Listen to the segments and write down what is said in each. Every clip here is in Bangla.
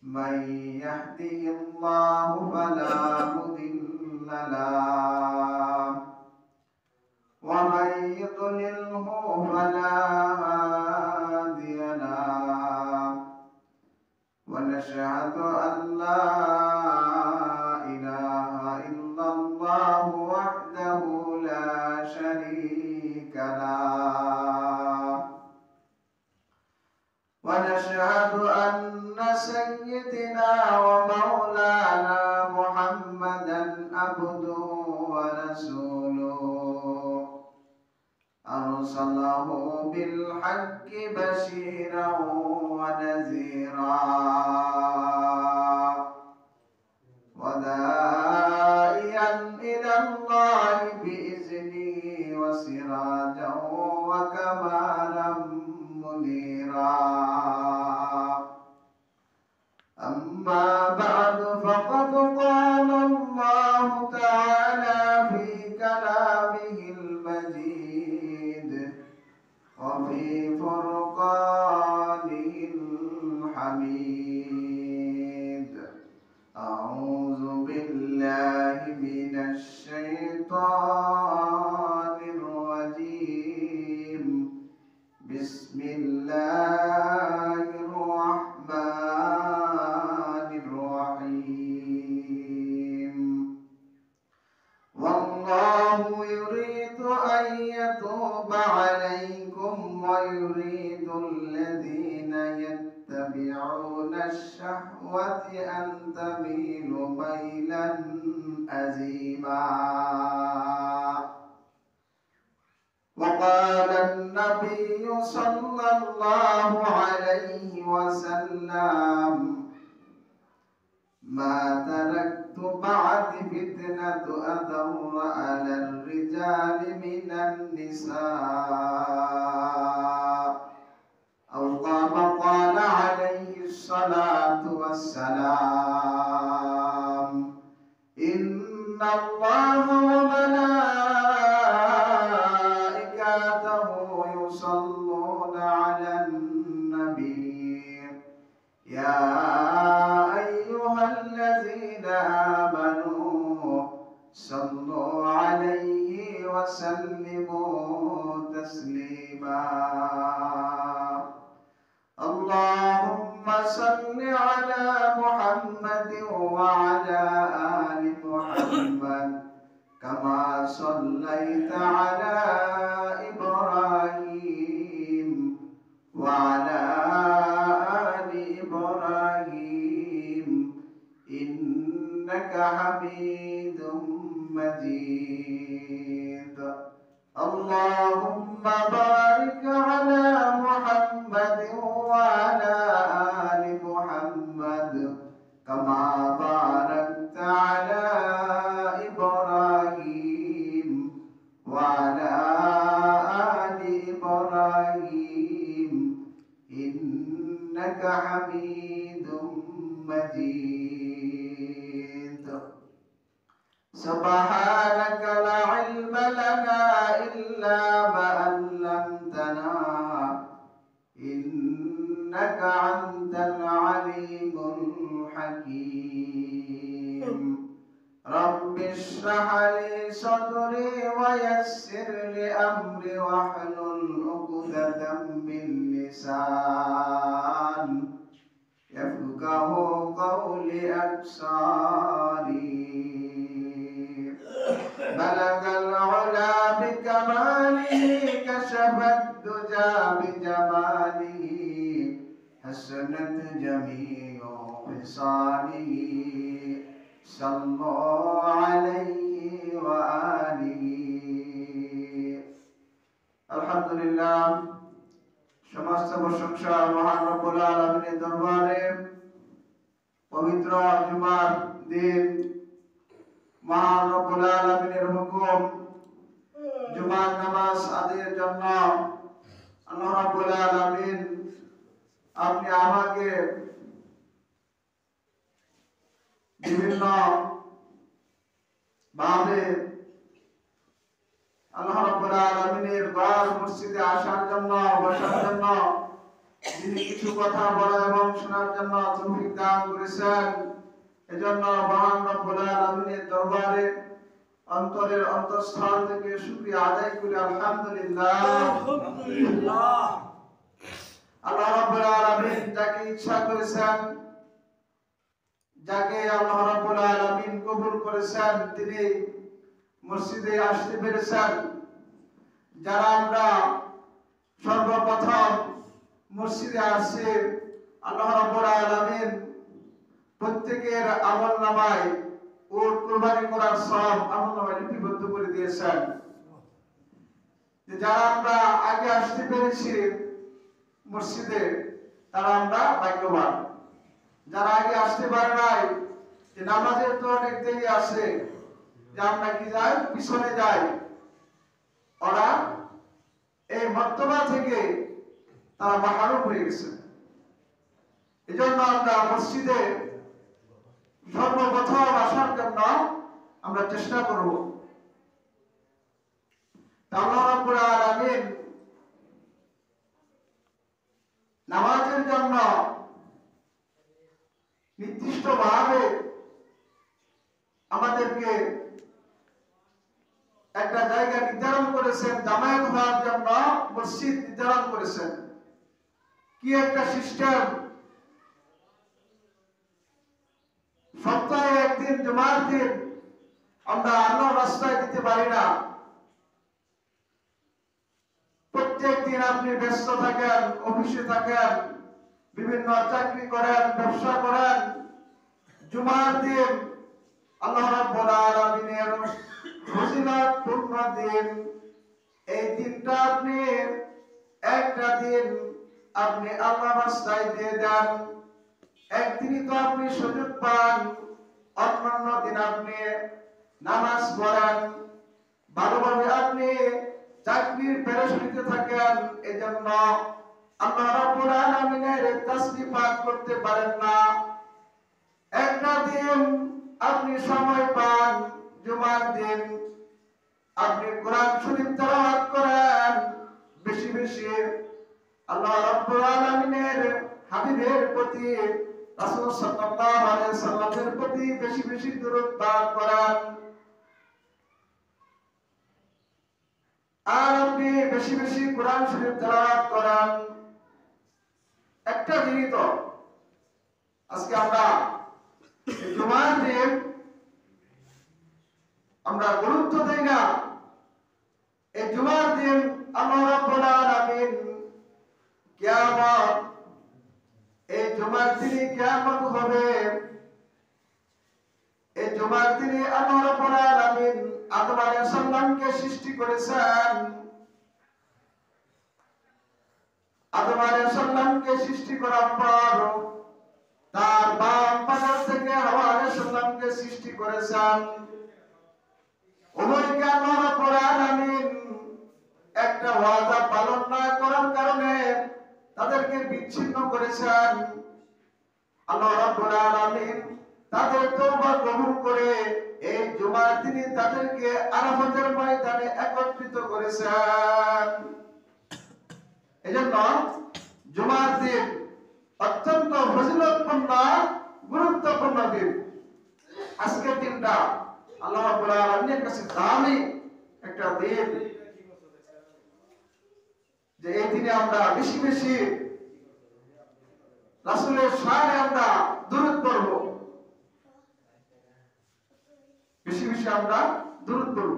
من يهده الله فلا مضل له ومن يضلله فلا هادي له ونشهد أن لا إله إلا الله وحده لا شريك له ونشهد أن سيدنا ومولانا محمدا عبده ورسوله أرسله بالحق بشيرا ونذيرا وداعيا إلى الله بإذنه وسراجا وكمالا منيرا أما بعد فقد قال الله تعالى في كلامه المجيد وفي فرقانه الحميد أعوذ بالله من الشيطان الرجيم بسم الله الرحمن الرحيم والله يريد أن يتوب عليكم ويريد الذين يتبعون الشهوة أن تميلوا ميلا عظيما وقال النبي صلى الله عليه وسلم ما تركت بعد فتنة أضر على الرجال من النساء أو كما قال عليه الصلاة والسلام إن الله وملائكته يصلون على النبي يا أيها الذين آمنوا صلوا عليه وسلموا تسليما اللهم صل على محمد وعلى آل محمد كما صليت على إبراهيم وعلى آل إبراهيم إنك حميد مجيد اللهم بارك على محمد وعلى آل محمد كما باركت على إبراهيم وعلى آل إبراهيم إنك حميد مجيد سبحانك لا علم لنا إلا ما علمتنا إنك أنت العليم الحكيم رب اشرح لي صدري ويسر لي أمري واحلل عقدة من لسان يفقه قولي أبصاري بلغ العلا بكماله كشف الدجى بجماله حسنت جميع خصاله صلوا عليه وآله الحمد لله সমস্ত প্রশংসা মহান রব্বুল আলামিনের দরবারে পবিত্র জুমার দিন মহান রব্বুল আলামিনের হুকুম জুমার নামাজ আদায়ের জন্য আল্লাহ রাব্বুল আলামিন আপনি আমাকে বিভিন্ন ভাবে আল্লাহ রাব্বুল আলামিনের ঘর মসজিদে আসার জন্য বসার জন্য যিনি কিছু কথা বলা এবং শোনার জন্য তৌফিক দান করেছেন, এজন্য মহান রব্বুল আলামিনের দরবারে অন্তরের অন্তঃস্থল থেকে শুকরিয়া আদায় করি। আলহামদুলিল্লাহ। আল্লাহ রাব্বুল আলামিন যাকে ইচ্ছা করেছেন, যাকে আল্লাহ রাব্বুল আলামিন কবুল করেছেন, তিনি মসজিদে আসতে পেরেছেন। যারা আমরা সর্বপ্রথম মসজিদে আসছি, আল্লাহ রাব্বুল আলামিন প্রত্যেকের আমলনামায় উট কুরবানি করার সব আমলনামায় লিপিবদ্ধ করে দিয়েছেন। যারা আমরা আগে আসতে পেরেছি মসজিদে, তারা আমরা ভাগ্যবান। যারা আগে আসতে পারে নাই, যে নামাজের তো অনেক দেরি আছে, যে আমরা কি যাই, পিছনে যাই, ওরা এই মর্তবা থেকে তারা মাহরুম হয়ে গেছে। এজন্য আমরা মসজিদে সর্বপ্রথম আসার জন্য আমরা চেষ্টা করব। আল্লাহ রাব্বুল আলামিন নামাজের জন্য নির্দিষ্টভাবে আমাদেরকে একটা জায়গা নির্ধারণ করেছেন, জামায়াত হওয়ার জন্য মসজিদ নির্ধারণ করেছেন। কি একটা সিস্টেম! সপ্তাহে একদিন জুমার দিন আমরা আল্লাহর রাস্তায় দিতে পারি না। প্রত্যেক দিন আপনি ব্যস্ত থাকেন, অফিসে থাকেন, বিভিন্ন চাকরি করেন, ব্যবসা করেন। জুমার দিন আল্লাহ রাব্বুল আলামিনের ফজিলতপূর্ণ দিন। এই দিনটা আপনি একটা দিন আপনি আল্লাহর রাস্তায় দিয়ে দেন। একদিনই তো আপনি সুযোগ পান, অন্যান্য দিন আপনি নামাজ পড়েন, ভালোভাবে আপনি চাকরির পেরেশানিতে থাকেন। এজন্য আল্লাহ রাব্বুল আলামিনের তাসবিহ পাঠ করতে পারেন না। একটা দিন আপনি সময় পান, জুমার দিন আপনি কোরআন শরীফ তেলাওয়াত করেন বেশি বেশি। আল্লাহ রাব্বুল আলামিনের হাবিবের প্রতি, রাসূল সাল্লাল্লাহু আলাইহি ওয়াসাল্লামের প্রতি বেশি বেশি দরুদ পাঠ করেন। আর আপনি বেশি বেশি কোরআন শরীফ তেলাওয়াত করেন। একটা দিনই তো আজকে আমরা জুমার দিন আমরা গুরুত্ব দেই না। এই জুমার দিন আল্লাহ রাব্বুল আলামিন কিয়ামত, এই জুমার দিনে কিয়ামত হবে। এই জুমার দিনে আল্লাহ রাব্বুল আলামিন আদম আলাইহিস সালামকে সৃষ্টি করেছেন। আদম আলাইহিস সালামকে সৃষ্টি করার পর তার বাম পাশ থেকে হাওয়া আলাইহিস সালামকে সৃষ্টি করেছেন। উভয়কে আল্লাহ রাব্বুল আলামিন একটা ওয়াদা পালন না করার কারণে তাদেরকে বিচ্ছিন্ন করেছেন। আল্লাহ রাব্বুল আলামিন তাদের তওবা কবুল করে এই জুমার দিনে তাদেরকে আরাফাতের ময়দানে একত্রিত করেছেন। এজন্য জুমার দিন অত্যন্ত ফজিলতপূর্ণ, গুরুত্বপূর্ণ দিন। আজকের দিনটা আল্লাহ রাব্বুল আলামিনের কাছে দামি একটা দিন, যে এই দিনে আমরা বেশি বেশি রাসূলের শানে আমরা দুরূদ পড়ব, বেশি বেশি আমরা দুরূদ পড়ব।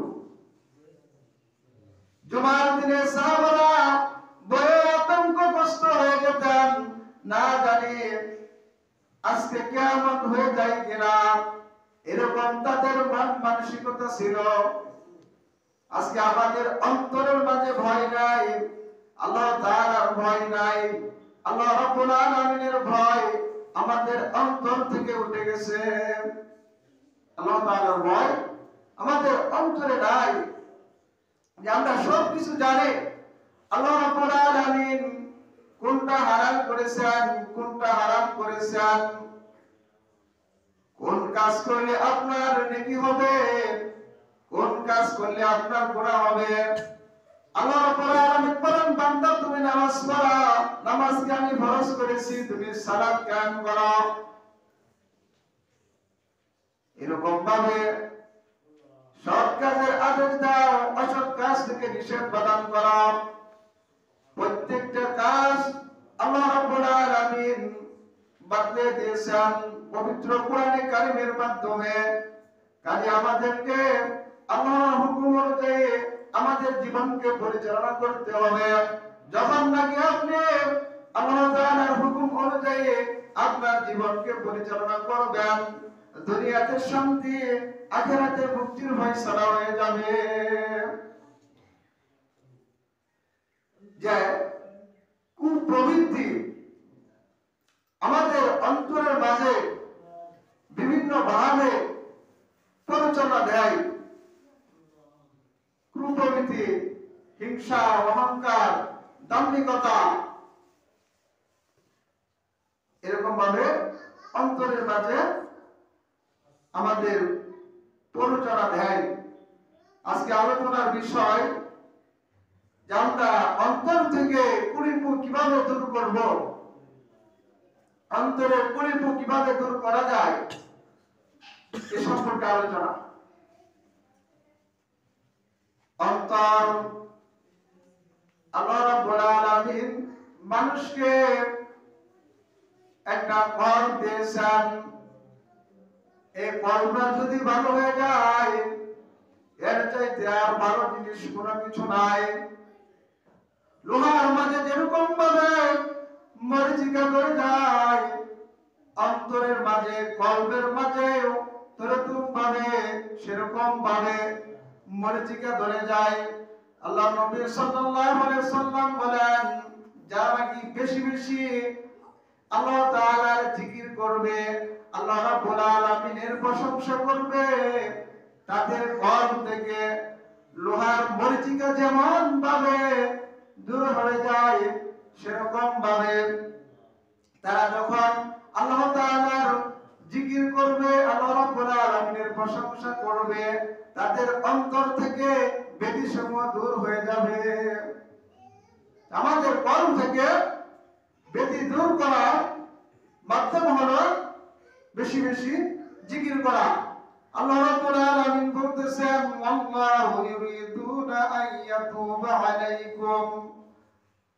জুমার দিনে সাহাবারা বড় আতঙ্কগ্রস্ত হয়ে যেতেন, না জানি আজকে কিয়ামত হয়ে যায় কিনা, এরকম তাদের মানসিকতা ছিল। আজকে আমাদের অন্তরের মাঝে ভয় নাই, আল্লাহ তাআলার ভয় নাই, আল্লাহ রাব্বুল আলামিনের ভয় আমাদের অন্তর থেকে উঠে গেছে। আল্লাহ তাআলার ভয় আমাদের অন্তরে নাই। যে আমরা সব কিছু জানি আল্লাহ রাব্বুল আলামিন কোনটা হালাল করেছেন, কোনটা হারাম করেছেন, কোন কাজ করলে আপনার নেকি হবে, কোন কাজ করলে আপনার গুনাহ হবে, আল্লাহ রাব্বুল আলামিন বলেন বান্দা তুমি নামাজ পড়ো, নামাজকে আমি ফরজ করেছি, তুমি সালাত কায়েম করো। এরকম ভাবে সৎ কাজের আদেশ দাও, অসৎ কাজ থেকে নিষেধ প্রদান করো। প্রত্যেকটা কাজ আল্লাহ রাব্বুল আলামিন বাতলে দিয়েছেন পবিত্র কোরআনে কারিমের মাধ্যমে। কাজে আমাদেরকে আল্লাহর হুকুম অনুযায়ী আমাদের জীবনকে পরিচালনা করতে হবে। যখন নাকি আপনি আল্লাহ তাআলার হুকুম অনুযায়ী আপনার জীবনকে পরিচালনা করবেন, দুনিয়াতে শান্তি, আখিরাতে মুক্তির ফয়সালা হয়ে যাবে। যে কুপ্রবৃত্তি আমাদের অন্তরের মাঝে বিভিন্ন ভাবে প্ররোচনা দেয়, কুপ্রবৃত্তি, হিংসা, অহংকার, দাম্ভিকতা, এরকম ভাবে অন্তরের মাঝে আমাদের প্ররোচনা দেয়। আজকে আলোচনার বিষয় যে আমরা অন্তর থেকে কুড়িপু কিভাবে দূর করব, অন্তরের কুড়িপু কিভাবে দূর করা যায় এ সম্পর্কে আলোচনা। অন্তর, আল্লাহ রাব্বুল আলামিন মানুষকে একটা কর্ম দিয়েছেন। এই কর্মটা যদি ভালো হয়ে যায়, এর চাইতে আর ভালো জিনিস কোনো কিছু নাই। লোহার মাঝে যেরকম ভাবে মরিচিকা করে যায়, অন্তরের মাঝে, কলবের মাঝে সেরকম ভাবে মরিচিকা ধরে যায়। আল্লাহ নবী সাল্লাল্লাহু আলাইহি সাল্লাম বলেন, যারা নাকি বেশি বেশি আল্লাহ তাআলার জিকির করবে, আল্লাহ রাব্বুল আলামিনের প্রশংসা করবে, তাদের কলব থেকে লোহার মরিচিকা যেমন ভাবে দূর হয়ে যায়, সেরকম ভাবে তারা যখন আল্লাহ তাআলার জিকির করবে, আল্লাহ রাব্বুল আলামিনের প্রশংসা করবে, তাদের অন্তর থেকে ব্যাধিসমূহ দূর হয়ে যাবে। আমাদের কলব থেকে ব্যাধি দূর করার মাধ্যম হলো বেশি বেশি জিকির করা। আল্লাহ রাব্বুল আলামিন বলতেছেন, আল্লাহু ইউরিদুনা আইয়াতুবা আলাইকুম।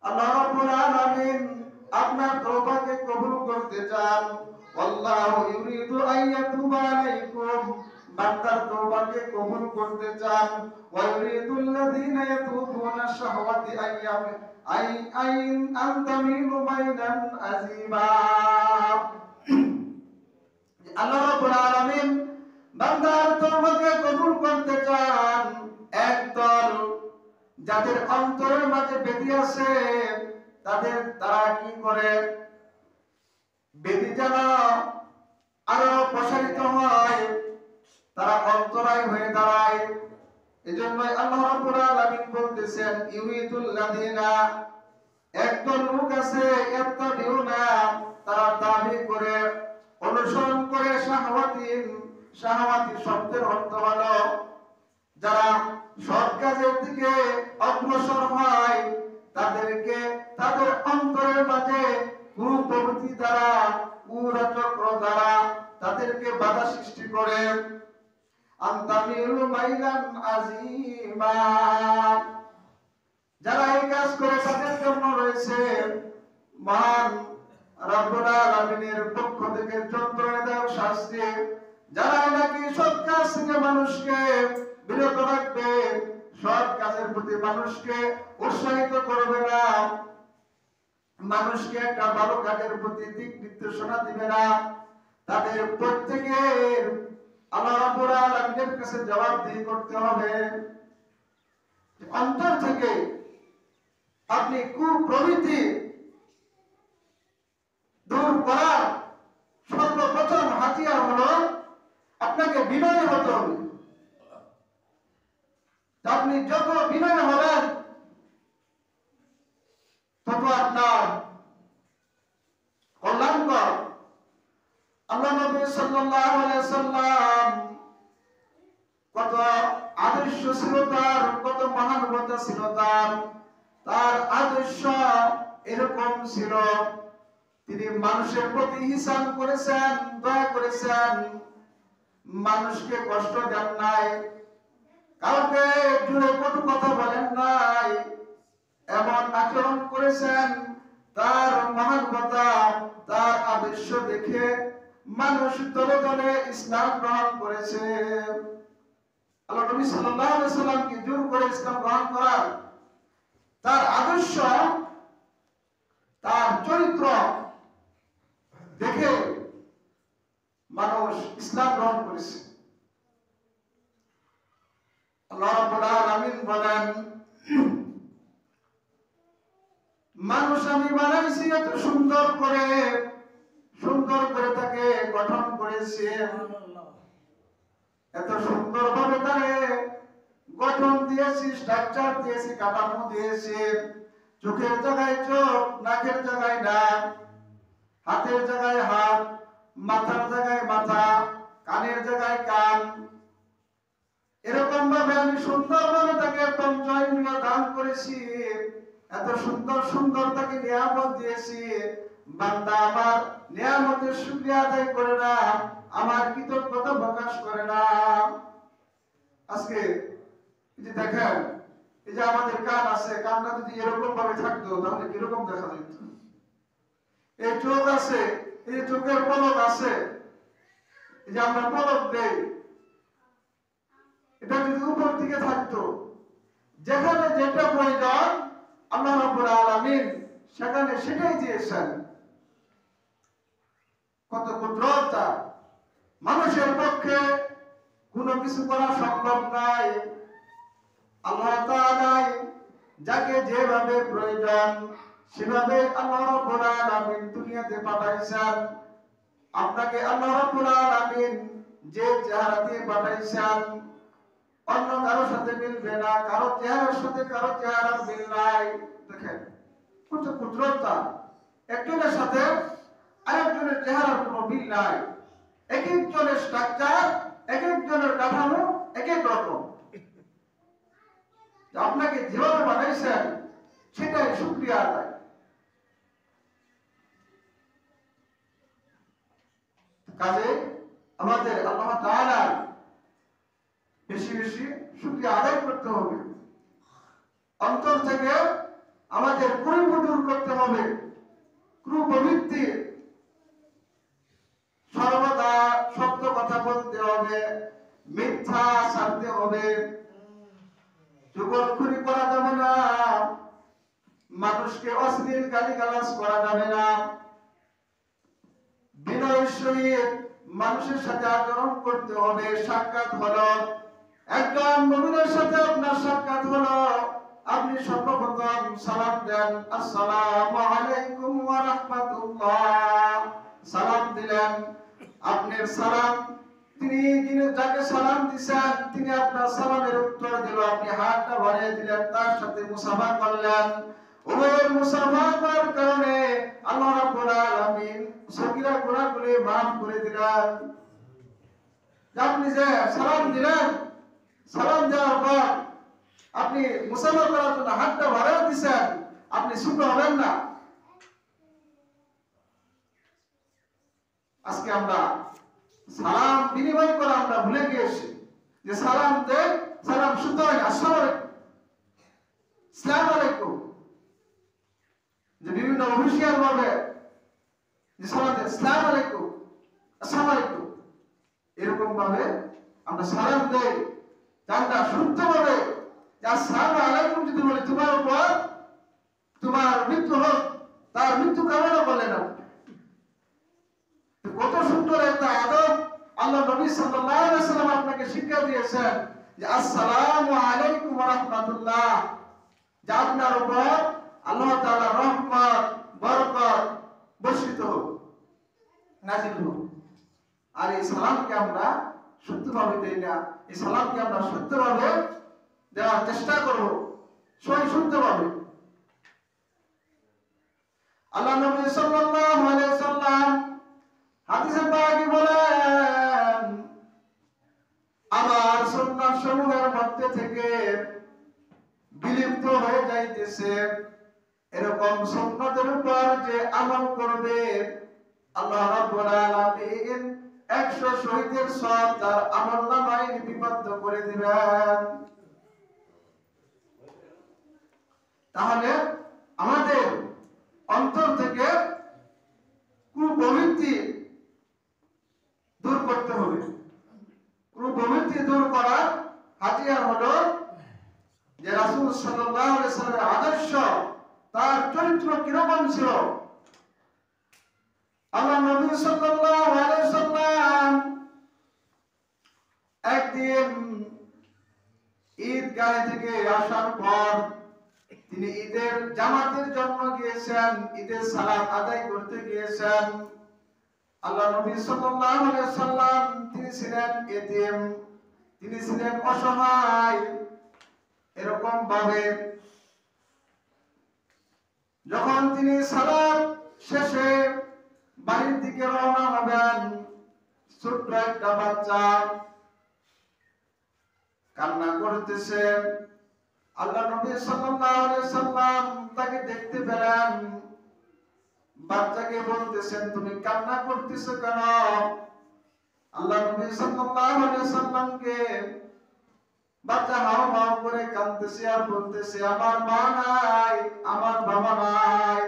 আল্লাহ রাব্বুল আলামিন আপনার তওবাকে কবুল করতে চান। আল্লাহু ইউরিদু আইয়াতুবা আলাইকুম, বান্দার তওবাকে কবুল করতে চান। ওয়া ইউরিদুল্লাযীনা ইয়াতুবুনা শাহওয়াতি আইন আনতামিলু বাইনান আজিবা। আল্লাহ রাব্বুল আলামিন বান্দার তওবাকে কবুল করতে চান। একদল যাদের অন্তরের মাঝে ব্যাধি আছে, তারা কি করে, ব্যাধি যেন আরো প্রসারিত হয়, তারা অন্তরায় হয়ে দাঁড়ায়। এজন্যই আল্লাহ রাব্বুল আলামিন বলতেছেন, ইউরিদুল্লাযীনা, একদল লোক আছে, ইয়াত্তাবিউনা, তারা দাবি করে, অনুসরণ করে, শাহওয়াতি শব্দের অর্থ হলো যারা সৎ কাজের দিকে অগ্রসর হয়, তাদেরকে তাদের অন্তরের মাঝে কুপ্রবৃত্তি দ্বারা, কুচক্র দ্বারা তাদেরকে বাধা সৃষ্টি করে। আনতামিলু মাইলান আজিমা, যারা এই কাজ করে তাদের জন্য রয়েছে মহান রাব্বুল আলামিনের পক্ষ থেকে যন্ত্রণাদায়ক শাস্তি। যারা নাকি সৎ কাজ থেকে মানুষকে বিরত রাখবে, সৎ কাজের প্রতি মানুষকে উৎসাহিত করবে না, মানুষকে একটা ভালো কাজের প্রতি দিক নির্দেশনা দিবে না, তাদের প্রত্যেকের আল্লাহ রাব্বুল আলামিনের কাছে জবাবদিহি করতে হবে। অন্তর থেকে আপনি কুপ্রবৃত্তি দূর করার সর্বপ্রথম হাতিয়ার হলো আপনাকে বিনয়ী হতে হবে। আপনি যত বিনয় হবেন, তত আপনার কল্যাণকর। আল্লাহ নবী সাল্লাল্লাহু আলাইহি সাল্লাম কত আদর্শ ছিল তার, কত মহানুভবতা ছিল তার। তার আদর্শ এরকম ছিল, তিনি মানুষের প্রতি ইহসান করেছেন, দয়া করেছেন, মানুষকে কষ্ট দেন নাই, কাউকে জুড়ে কটু কথা বলেন নাই, এমন আচরণ করেছেন। তার মহানুভবতা, তার আদর্শ দেখে মানুষ দলে দলে ইসলাম গ্রহণ করেছে। আল্লাহ নবী সাল্লাল্লাহু আলাইহি সাল্লামকে জোর করে ইসলাম গ্রহণ করার, তার আদর্শ, তার চরিত্র দেখে মানুষ ইসলাম গ্রহণ করেছে। আল্লাহ রাব্বুল আলামিন বলেন, মানুষ আমি বানাইছি এত সুন্দর করে, সুন্দর করে তাকে গঠন করেছি, এত সুন্দর ভাবে তাকে গঠন দিয়েছি, স্ট্রাকচার দিয়েছি, কাঠামো দিয়েছি। চোখের জায়গায় চোখ, নাকের জায়গায় নাক, হাতের জায়গায় হাত, মাথার জায়গায় মাথা, কানের জায়গায় কান। এরকম ভাবে আমি সুন্দর ভাবে তাকে পঞ্চইন্দ্রিয় দান করেছি, এত সুন্দর সুন্দর তাকে নিয়ামত দিয়েছি। বান্দা আমার নিয়ামতের শুকরিয়া আদায় করে না, আমার কৃতজ্ঞতা প্রকাশ করে না। আজকে এই যে দেখেন, এই যে আমাদের কান আছে, কানটা যদি এরকম ভাবে থাকতো তাহলে কিরকম দেখা যেত। এই চোখ আছে, এই যে চোখের পলক আছে, এই যে আমরা পলক দেই, এটা যদি উপর দিকে থাকতো, যেখানে যেটা প্রয়োজন আল্লাহ রাব্বুল আলামিন সেখানে সেটাই দিয়েছেন। কত কুদরত! মানুষের পক্ষে কোনো কিছু করা সম্ভব নয়। আল্লাহ তাআলা যাকে যেভাবে প্রয়োজন সেভাবে আল্লাহ রাব্বুল আলামিন দুনিয়াতে পাঠাইছেন। আপনাকে আল্লাহ রাব্বুল আলামিন যে চেহারা দিয়ে পাঠাইছেন অন্য কারোর সাথে মিলবে না, কারো চেহারার সাথে কারো চেহারার মিল নাই। দেখেন কত কুদরত! একজনের সাথে আরেকজনের চেহারার কোনো মিল নাই। এক একজনের স্ট্রাকচার, এক একজনের কাঠামো এক এক রকম। আপনাকে যেভাবে বানাইছেন সেটাই শুকরিয়া আদায়। কাজে আমাদের আল্লাহ তাআলার বেশি বেশি শুকরিয়া আদায় করতে হবে, অন্তর থেকে আমাদের কুরুপ দূর করতে হবে, কুপ্রবৃত্তি, সর্বদা সত্য কথা বলতে হবে, মিথ্যা ছাড়তে হবে, চুগলখড়ি করা যাবে না, মানুষকে অশ্লীল গালিগালাজ করা যাবে না, বিনয়ের সহিত মানুষের সাথে আচরণ করতে হবে। সাক্ষাৎ হলো, একজন মুমিনের সাথে আপনার সাক্ষাৎ হলো, আপনি সর্বপ্রথম সালাম দেন, আসসালামু আলাইকুম ওয়া রাহমাতুল্লাহ, সালাম দিলেন। আপনার সালাম, তিনি যিনি যাকে সালাম দিয়েছেন তিনি আপনার সালামের উত্তর দিল, আপনি হাতটা বাড়িয়ে দিলেন, তার সাথে মুসাফা করলেন। ওই মুসাফা করার কারণে আল্লাহ রাব্বুল আলামিন সগীরা গুনাহগুলি মাফ করে দিলেন। আপনি যে সালাম দিলেন, সালাম দেওয়ার পর আপনি মুসাফা করার জন্য হাতটা বাড়িয়ে দিয়েছেন, আপনি ছোট হবেন না। আজকে আমরা সালাম বিনিময় করা আমরা ভুলে গিয়েছি, যে সালাম দেয়, সালাম শুদ্ধ হয়, আসসালামু আলাইকুম, যে বিভিন্ন অফিসিয়াল ভাবে যে সালাম দেয়, আসসালামু আলাইকুম, আসসালামু আলাইকুম, এরকম ভাবে আমরা সালাম দেই। আমরা শুদ্ধ ভাবে আসসালামু আলাইকুম যদি বলি, তোমার উপর তোমার মৃত্যু হোক, তার মৃত্যু কামনা করলেন আপনি। কত সুন্দর একটা আদব আল্লাহ নবী সাল্লাল্লাহু আলাইহি ওয়াসাল্লাম আপনাকে শিক্ষা দিয়েছেন, যে আসসালামু আলাইকুম ওয়া রাহমাতুল্লাহ, যে আপনার উপর আল্লাহ তাআলার রহমত বরকত বর্ষিত হোক, নাযিল হোক। আর এই সালামকে আমরা সত্যভাবে দেই না, এই সালামকে আমরা সত্যভাবে দেওয়ার চেষ্টা করব, সহি শুদ্ধভাবে। আল্লাহ নবী সাল্লাল্লাহু আলাইহি ওয়াসাল্লাম হাদিসে পাকে বলেন, আমার সুন্নাহ যাইতেছে, এরকম সুন্নতের উপর যে আমল করবে আল্লাহ রাব্বুল আলামিন 100 শহীদের সওয়াব তার আমলনামায় লিপিবদ্ধ করে দিবেন। তাহলে আমাদের অন্তর থেকে কুপ্রবৃত্তি দূর করতে হবে। কুপ্রবৃত্তি দূর করার হাতিয়ার হলো যে রাসূল সাল্লাল্লাহু আলাইহি সাল্লামের আদর্শ, তার চরিত্র কিরকম ছিল। আল্লাহ নবী সাল্লাল্লাহু আলাইহি সাল্লাম একদিন ঈদগাহ থেকে আসার পর তিনি ঈদের জামাতের জন্য গিয়েছেন, ঈদের সালাত আদায় করতে গিয়েছেন। আল্লাহ নবী সাল্লাল্লাহু আলাইহি সাল্লাম তিনি ছিলেন এতিম, তিনি ছিলেন অসহায়। এরকম ভাবে যখন তিনি সালাত শেষে বাড়ির দিকে রওনা হবেন, ছোট্ট একটা বাচ্চা কান্না করতেছে। আল্লাহ নবী সাল্লাল্লাহু আলাইহি সাল্লাম তাকে দেখতে পেলেন, বাচ্চাকে বলতেছেন তুমি কান্না করতেছো কেন? আল্লাহ নবী সাল্লাল্লাহু আলাইহি সাল্লামকে বাচ্চা হাওমাও করে কাঁদতেছে আর বলতেছে আমার মা নাই, আমার বাবা নাই।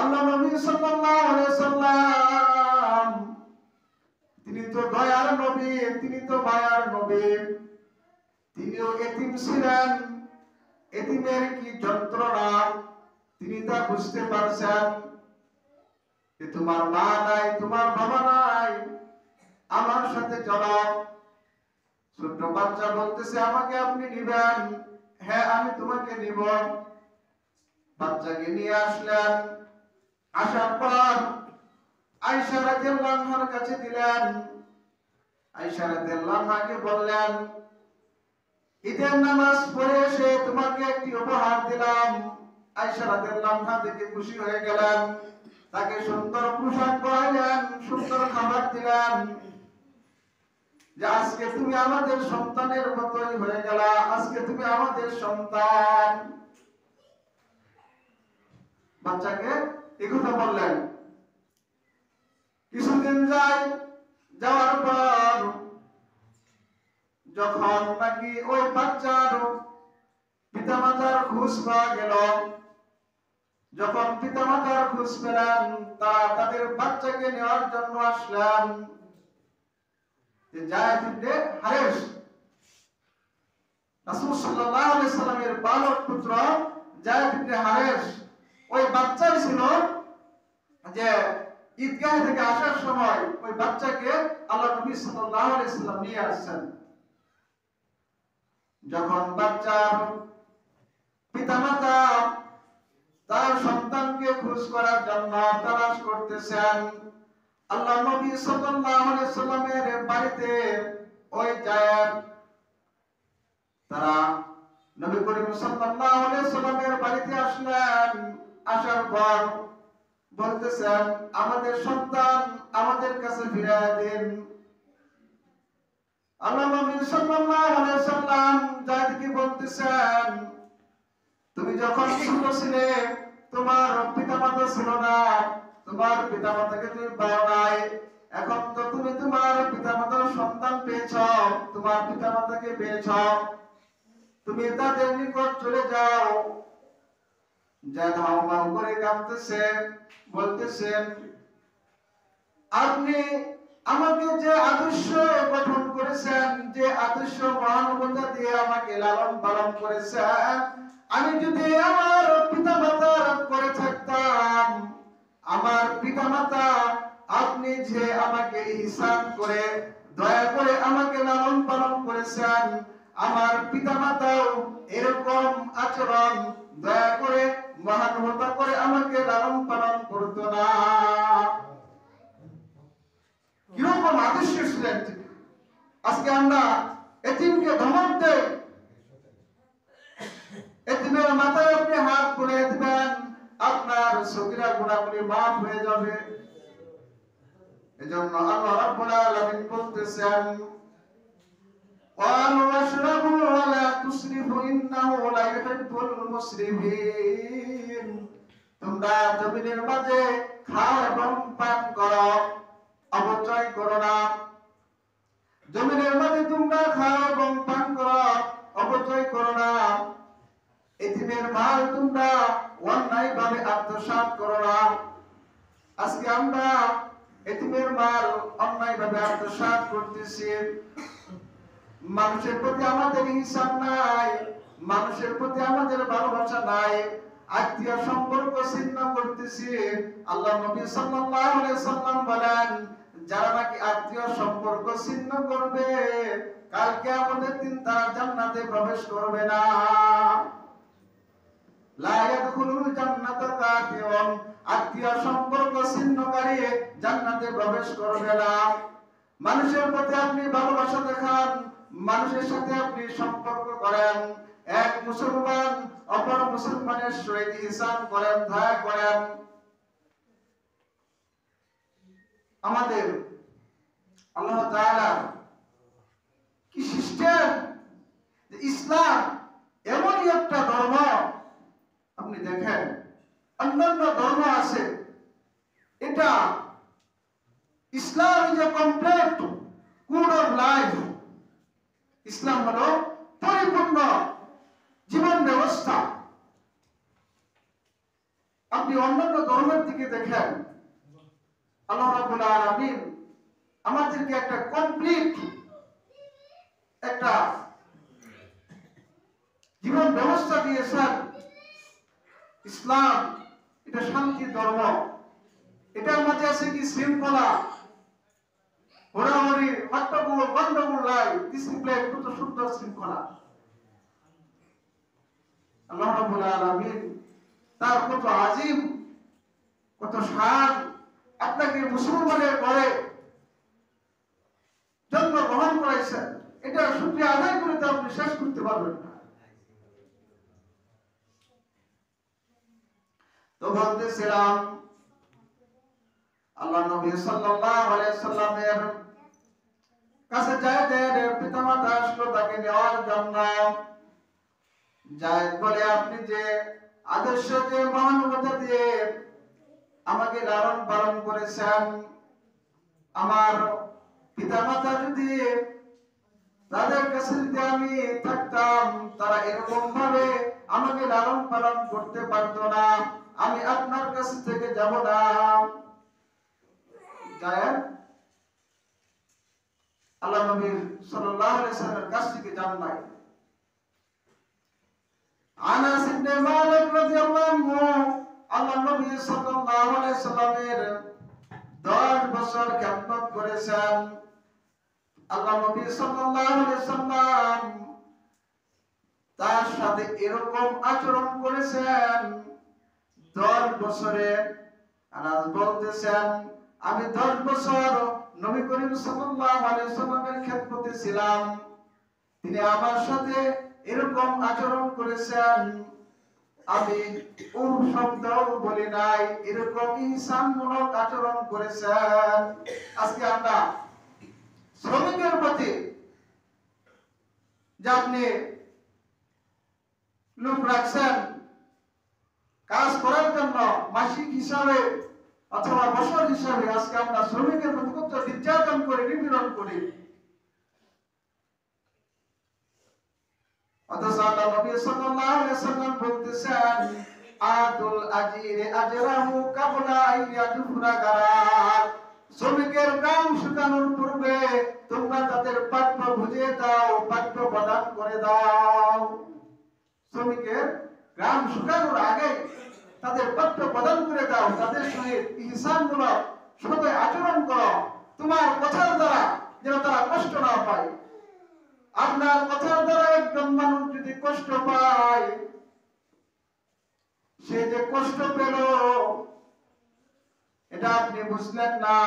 আল্লাহ নবী সাল্লাল্লাহু আলাইহি সাল্লাম তিনি তো দয়ার নবী, তিনি তো মায়ার নবী, তিনিও এতিম ছিলেন। এতিমের কি যন্ত্রণা তিনি তা বুঝতে পারছেন যে তোমার মা নাই, তোমার বাবা নাই, আমার সাথে চলো। ছোট্ট বাচ্চা বলতেছে আমাকে আপনি নিবেন? হ্যাঁ আমি তোমাকে নিব। বাচ্চাকে নিয়ে আসলেন, আসার পর আয়েশা রাদিয়াল্লাহু আনহার কাছে দিলেন। আয়েশা রাদিয়াল্লাহু আনহাকে বললেন ঈদের নামাজ পড়ে এসে তোমাকে একটি উপহার দিলাম। আয়েশা রাদিয়াল্লাহু আনহা দেখে খুশি হয়ে গেলেন, তাকে সুন্দর পোশাক পরাইলেন, সুন্দর খাবার দিলেন যে আজকে তুমি আমাদের সন্তানের মতোই হয়ে গেলা, আজকে তুমি আমাদের সন্তান। বাচ্চাকে এই কথা বললেন। কিছুদিন যাওয়ার পর যখন নাকি ওই বাচ্চার পিতামাতার খোঁজ পাওয়া গেল, যখন পিতামাতার খোঁজ পেলেন তারা তাদের বাচ্চাকে নেওয়ার জন্য আসলেন। যায়েদ ইবনে হারেস রাসূল সাল্লাল্লাহু আলাইহি সাল্লামের বালক পুত্র যায়েদ ইবনে হারেস ওই বাচ্চাই ছিল যে ঈদগাহ থেকে আসার সময় ওই বাচ্চাকে আল্লাহ নবী সাল্লাল্লাহু আলাইহি সাল্লাম নিয়ে আসছেন। যখন বাচ্চার পিতামাতা তার সন্তানকে খোঁজ করার জন্য তালাশ করতেছেন, আল্লাহ নবী সাল্লাল্লাহু আলাইহি সাল্লামের বাড়িতে ওই যায়েদ তারা নবী করিম সাল্লাল্লাহু আলাইহি সাল্লামের বাড়িতে আসলেন। আসার পর বলতেছেন আমাদের সন্তান আমাদের কাছে ফিরিয়ে দিন। আল্লাহ নবী সাল্লাল্লাহু আলাইহি সাল্লাম যায়েদকে বলতেছেন তুমি যখন ছোট ছিলে তোমার পিতামাতা ছিল না, তোমার পিতামাতাকে তুমি পাও নাই, এখন তো তুমি তোমার পিতামাতার সন্তান পেয়েছ, তোমার পিতামাতাকে পেয়েছ, তুমি তাদের নিকট চলে যাও। যায়েদ হাওমাও করে কাঁদতেছে, বলতেছেন আপনি আমাকে যে আদর্শ গঠন করেছেন, যে আদর্শ মহানুভবতা দিয়ে আমাকে লালন পালন করেছেন, আমি যদি আমার পিতামাতার করে থাকতাম, আমার পিতামাতা আপনি যে আমাকে ইহসান করে দয়া করে আমাকে লালন পালন করেছেন, আমার পিতামাতাও এরকম আচরণ দয়া করে মহানুভবতা করে আমাকে লালন পালন করতো না। কিরকম আদর্শ ছিলেন তিনি। আজকে আমরা এতিমকে ধমক দেই, এতিমের মাথায় আপনি হাত বুলিয়ে দিবেন, আপনার সগীরা গুনাহগুলি মাফ হয়ে যাবে। এজন্য আল্লাহ রাব্বুল আলামিন বলতেছেন ওয়াশরাবু ওয়া লা তুসরিফু ইন্নাহু লা ইউহিব্বুল মুসরিফিন। তোমরা জমিনের মাঝে খাও এবং পান করো, অপচয় করো না। জমিনের মাঝে তোমরা খাও এবং পান করো, অপচয় করো না। এতিমের মাল তোমরা অন্যায়ভাবে আত্মসাৎ করো না। আজকে আমরা এতিমের মাল অন্যায়ভাবে আত্মসাৎ করতেছি। মানুষের প্রতি আমাদের হিসাব নাই, মানুষের প্রতি আমাদের ভালোবাসা নাই, আত্মীয় সম্পর্ক ছিন্ন করতেছি। আল্লাহ নবী সাল্লাল্লাহু আলাইহি সাল্লাম বলেন, যারা নাকি আত্মীয় সম্পর্ক ছিন্ন করবে, কাল কিয়ামতের দিন তারা জান্নাতে প্রবেশ করবে না। লা ইয়াদখুলুল জান্নাতা কাতিউন, আত্মীয় সম্পর্ক ছিন্নকারী জান্নাতে প্রবেশ করবে না। মানুষের প্রতি আপনি ভালোবাসা দেখান, মানুষের সাথে আপনি সম্পর্ক করেন, এক মুসলমান অপর মুসলমানের সহিত ইহসান করেন, দয়া করেন। আমাদের আল্লাহ তাআলা কি সিস্টেম! ইসলাম এমনই একটা ধর্ম, আপনি দেখেন অন্যান্য ধর্ম আছে, এটা Islam is a complete code of life. ইসলাম হলো পরিপূর্ণ জীবন ব্যবস্থা। আপনি অন্যান্য ধর্মের দিকে দেখেন, আল্লাহ রাব্বুল আলামিন আমাদেরকে একটা কমপ্লিট একটা জীবন ব্যবস্থা দিয়েছেন। ইসলাম এটা শান্তির ধর্ম, এটার মাঝে আছে কি শৃঙ্খলা, হোড়াহড়ি, হট্টগোল, গন্ডগোল নাই, ডিসিপ্লিন, কত সুন্দর শৃঙ্খলা। আল্লাহ রাব্বুল আলামিন তার কত আজিম, কত শান, আপনাকে মুসলমানের ঘরে জন্মগ্রহণ করাইছেন। এটা শুকরিয়া আদায় করে তো আপনি শেষ করতে পারবেন না। তো বলতেছিলাম, আল্লাহ নবী সাল্লাল্লাহু আলাইহি সাল্লামের কাছে যায়েদের পিতামাতা আসলো তাকে নেওয়ার জন্য। যায়েদ বলে, আপনি যে আদর্শ, যে মহানুভবতা দিয়ে আমাকে লালন পালন করেছেন, আমার পিতামাতা যদি তাদের কাছে যদি আমি থাকতাম, তারা এরকম ভাবে আমাকে লালন পালন করতে পারতো না। আমি আপনার কাছ থেকে যাব না। যায়েদ আল্লাহ নবী সাল্লাল্লাহু আলাইহি সাল্লামের কাছ থেকে যান নাই। আনাস ইবনে মালিক রাদিয়াল্লাহু আনহু আল্লাহ নবী সাল্লাল্লাহু আলাইহি সাল্লামের 10 বছর খেদমত করেছেন। আল্লাহ নবী সাল্লাল্লাহু আলাইহি সাল্লাম তার সাথে এরকম আচরণ করেছেন 10 বছরে। আনাস বলতেছেন, আমি 10 বছর নবী করিম সাল্লাল্লাহু আলাইহি সাল্লামের খেদমতে ছিলাম, তিনি আমার সাথে এরকম আচরণ করেছেন, আমি শব্দ বলি নাই, এরকম ইহসানমূলক আচরণ করেছেন। আজকে আমরা শ্রমিকের প্রতি যে আপনি লোক রাখছেন কাজ করার জন্য, মাসিক হিসাবে অথবা বছর হিসাবে, আজকে আমরা শ্রমিকের প্রতি কত নির্যাতন করি, নিপীড়ন করি। অথচ আল্লাহ নবী সাল্লাল্লাহু আলাইহি সাল্লাম বলতেছেন, আতুল আজিরে আজরাহু কাবলা আইয়াজুরা গারার। শ্রমিকের কাম শুকানোর পূর্বে তোমরা তাদের প্রাপ্য বুঝিয়ে দাও, প্রাপ্য প্রদান করে দাও। শ্রমিকের কাম শুকানোর আগে তাদের প্রাপ্য প্রদান করে দাও, তাদের সহিত ইহসানমূলক সদয় আচরণ করো, তোমার কথার দ্বারা যেন তারা কষ্ট না পায়। আপনার কথার দ্বারা একজন মানুষ যদি কষ্ট পায়, সে যে কষ্ট পেল এটা আপনি বুঝলেন না।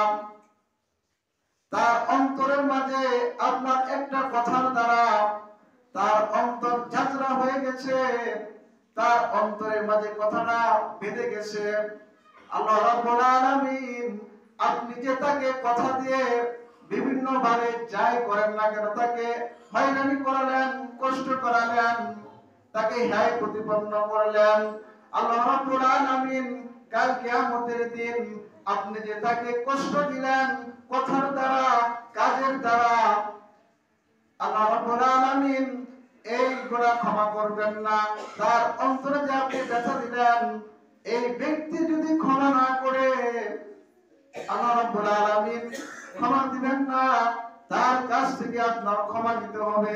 তার অন্তরের মাঝে আপনার একটা কথার দ্বারা তার অন্তর ঝাঁঝরা হয়ে গেছে, তার অন্তরের মাঝে কথাটা বেঁধে গেছে। আল্লাহ রাব্বুল আলামিন আপনি যে তাকে কথা দিয়ে বিভিন্ন ভাবে যাই করেন না কেন তাকে হয়রানি করালেন, কষ্ট করালেন, তাকে হ্যায় প্রতিপন্ন করলেন, আল্লাহ রাব্বুল আলামিন কাল কিয়ামতের দিন আপনি যে তাকে কষ্ট দিলেন কথার দ্বারা, কাজের দ্বারা, আল্লাহ রাব্বুল আলামিন এই গুনাহ ক্ষমা করবেন না। তার অন্তরে যে আপনি ব্যথা দিলেন, এই ব্যক্তি যদি ক্ষমা না করে আল্লাহ রাব্বুল আলামিন ক্ষমা দিবেন না, তার কাছ থেকে আপনার ক্ষমা দিতে হবে।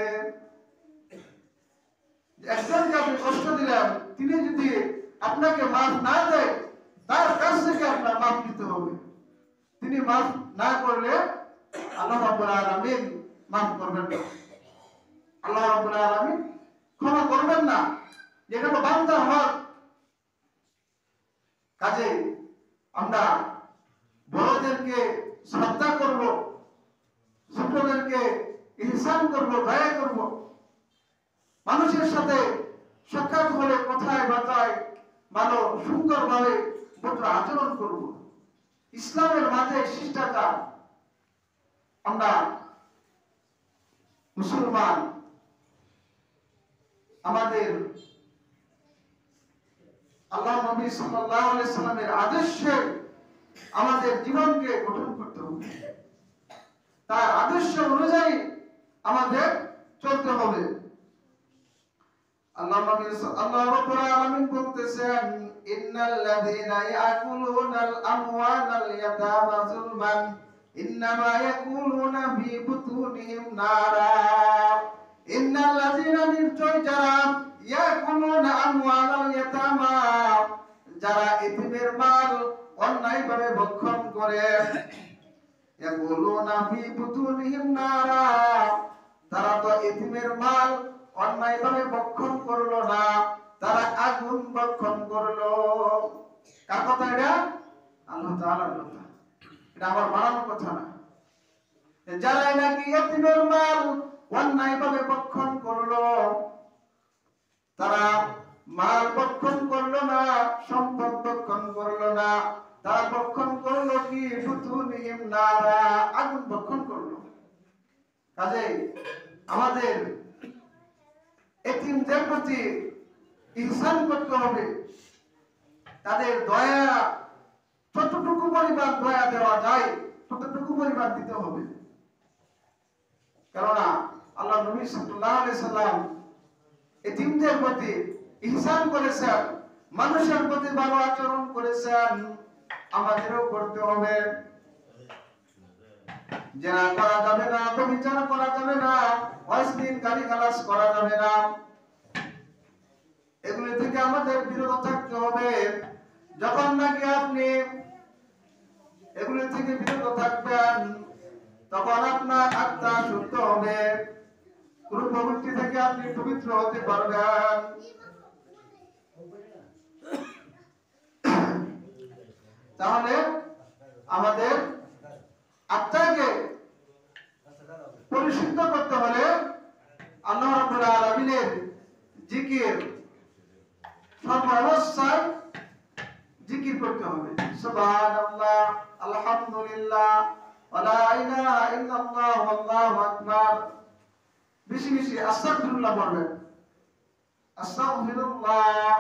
একজনকে আপনি কষ্ট দিলেন, তিনি যদি আপনাকে মাফ না দেয়, তার কাছ থেকে আপনার মাফ দিতে হবে। তিনি মাফ না করলে আল্লাহ রাব্বুল আলামিন মাফ করবেন না, আল্লাহ রাব্বুল আলামিন ক্ষমা করবেন না। যেটা বান্দার হক। কাজে আমরা বড়দেরকে শ্রদ্ধা করব, ছোটদেরকে ইহসান করব, দয়া করব, মানুষের সাথে সাক্ষাৎ হলে কথায় বার্তায় ভালো সুন্দরভাবে ভদ্র আচরণ করব। ইসলামের মাঝে শিষ্টাচার। আমরা মুসলমান, আমাদের আল্লাহ নবী সাল্লাল্লাহু আলাইহি সাল্লামের আদর্শে আমাদের জীবনকে গঠন করতে হবে, তার আদর্শ অনুযায়ী আমাদের চলতে হবে। আল্লাহ রাব্বুল আলামিন বলতেছেন, ইন্নাল্লাযীনা ইয়াকুলুনাল আমওয়ালাল ইয়াতামা যুলমান ইন্নামা ইয়াকুলুনা ফি বুতুনিহিম নারা। ইন্নাল্লাযীনা নিশ্চয় যারা ইয়াকুলুনা আমওয়ালাল ইয়াতামা, যারা এতিমের মাল অন্যায়ভাবে ভক্ষণ করে, ইয়াকুলুনা ফি বুতুনিহিম নারা, তারা তো এতিমের মাল অন্যায়ভাবে ভক্ষণ করলো না, তারা আগুন ভক্ষণ করলো। কার কথা এটা? আল্লাহ তাআলার কথা। এটা আমার বানানোর কথা না। যারা নাকি এতিমের মাল অন্যায়ভাবে ভক্ষণ করলো, তারা মাল ভক্ষণ করলো না, সম্পদ ভক্ষণ করলো না, তারা ভক্ষণ করলো কি? বুতুনিহিম নারা, আগুন ভক্ষণ করলো। কাজেই আমাদের এতিমদের প্রতি ইহসান করতে হবে, তাদের দয়া যতটুকু পরিমাণ দয়া দেওয়া যায় ততটুকু পরিমাণ দিতে হবে। কেননা আল্লাহ নবী সাল্লাল্লাহু আলাইহি সাল্লাম এতিমদের প্রতি ইহসান করেছেন, মানুষের প্রতি ভালো আচরণ করেছেন, আমাদেরও করতে হবে। জেনা করা যাবে না, ব্যভিচার করা যাবে না, অশ্লীল গালিগালাজ করা যাবে না, এগুলি থেকে আমাদের বিরত থাকতে হবে। যখন নাকি আপনি এগুলি থেকে বিরত থাকবেন, তখন আপনার আত্মা শুদ্ধ হবে, কোন প্রবৃত্তি থেকে আপনি পবিত্র হতে পারবেন। তাহলে আমাদের আত্মাকে পরিশুদ্ধ করতে হলে আল্লাহ রাব্বুল আলামিনের জিকির, সর্বাবস্থায় জিকির করতে হবে। সুবহানাল্লাহ, আলহামদুলিল্লাহ, ওয়া লা ইলাহা ইল্লাল্লাহ, আল্লাহু আকবার। বেশি বেশি আস্তাগফিরুল্লাহ পড়বেন। আস্তাগফিরুল্লাহ,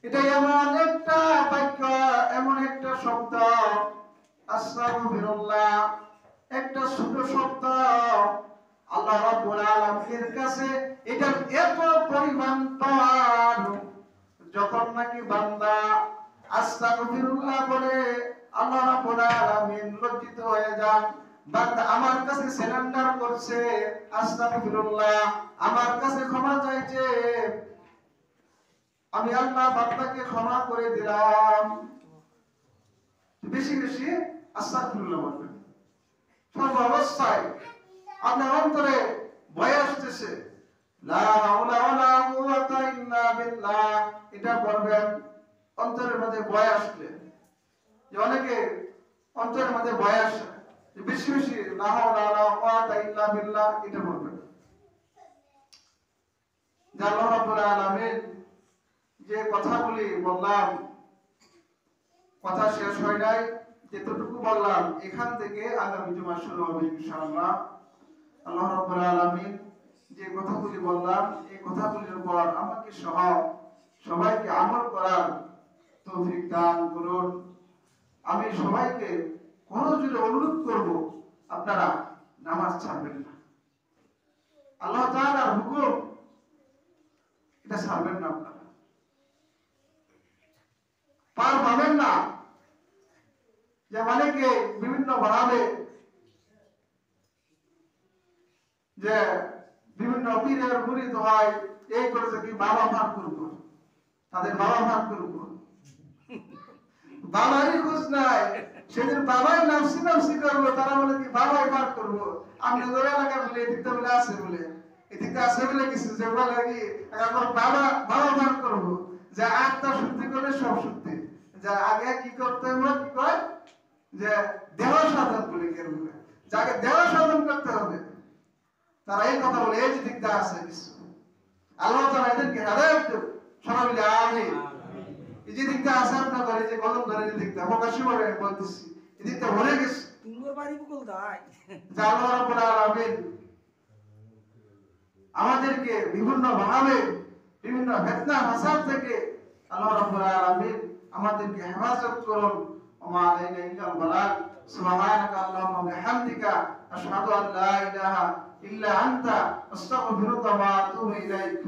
এটা এমন একটা বাক্য, এমন একটা শব্দ, আস্তাগফিরুল্লাহ একটা ছোট শব্দ, আল্লাহ রাব্বুল আলামিনের কাছে এটা এত পরিমাণ পাওয়ার। যখন নাকি বান্দা আস্তাগফিরুল্লাহ বলে, আল্লাহ রাব্বুল আলামিন লজ্জিত হয়ে যান। বান্দা আমার কাছে সারেন্ডার করছে, আস্তাগফিরুল্লাহ, আমার কাছে ক্ষমা চাইছে, আমি আল্লাহ বান্দাকে ক্ষমা করে দিলাম। বেশি বেশি আস্তাগফিরুল্লাহ বলবেন। সর্বাবস্থায় আপনার অন্তরে ভয় আসতেছে, লা হাওলা ওয়ালা কুওয়াতা ইল্লা বিল্লাহ, এটা বলবেন। অন্তরের মধ্যে ভয় আসলে, যে অনেকে অন্তরের মধ্যে ভয় আসে, যে বেশি বেশি লা হাওলা ওয়ালা কুওয়াতা ইল্লা বিল্লাহ এটা বলবেন। আল্লাহ রাব্বুল আলামিন যে কথাগুলি বললাম, কথা শেষ হয় নাই, যতটুকু বললাম এখান থেকে আগামী জুমা শুরু হবে ইনশাআল্লাহ। আল্লাহ রাব্বুল আলামিন যে কথাগুলি বললাম এই কথাগুলির উপর আমাকে সহ সবাইকে আমল করার তৌফিক দান করুন। আমি সবাইকে করজোড়ে অনুরোধ করব, আপনারা নামাজ ছাড়বেন না। আল্লাহ তাআলার হুকুম, এটা ছাড়বেন না। আপনারা পার পাবেন না যে অনেকে বিভিন্ন ভাবে যে বিভিন্ন পীরের মুরিদ হয়, এই করেছে কি বাবা ভাগ করবো, তাদের বাবা ভাগ করবো, বাবারই খোঁজ নাই, সেদিন বাবাই নাফসি নাফসি করবো, তারা বলে কি বাবাই ভাগ করবো। আমি নজর এলাকা বলে এদিকটা বলে আছে বলে এদিকটা আছে বলে কিছু যে বলে কি এখন বাবা বাবা ভাগ করবো, যে আত্মা শুদ্ধি করলে সব শুদ্ধি, যা আগে কি করতে হবে, কি কয় যে দেহ সাধন বলে করবে, যাকে দেহ সাধন করতে হবে তারা এই কথা বলে এই দিকটা আছে কিছু। আল্লাহ তাআলা এদেরকে হেদায়েত দেন, সবাই বলে আমিন। এই যে দিকটা আছে আপনাদের, এই যে কলম ধরে এই দিকটা প্রকাশ্যভাবে বলতেছি, এই দিকটা ভরে গেছে তোমার বাড়ি বকল দাই। আল্লাহ রাব্বুল আলামিন আমাদেরকে বিভিন্ন ভাবে বিভিন্ন ফিতনা ফাসাদ থেকে আল্লাহ রাব্বুল আলামিন আমাদেরকে হেফাজত করুন। ওমা আলাইনা ইল্লাল বালাগ। সুবহানাকা আল্লাহুম্মা ওয়া বিহামদিকা আশহাদু আন লা ইলাহা ইল্লা আনতা আস্তাগফিরুকা ওয়া আতুবু ইলাইক।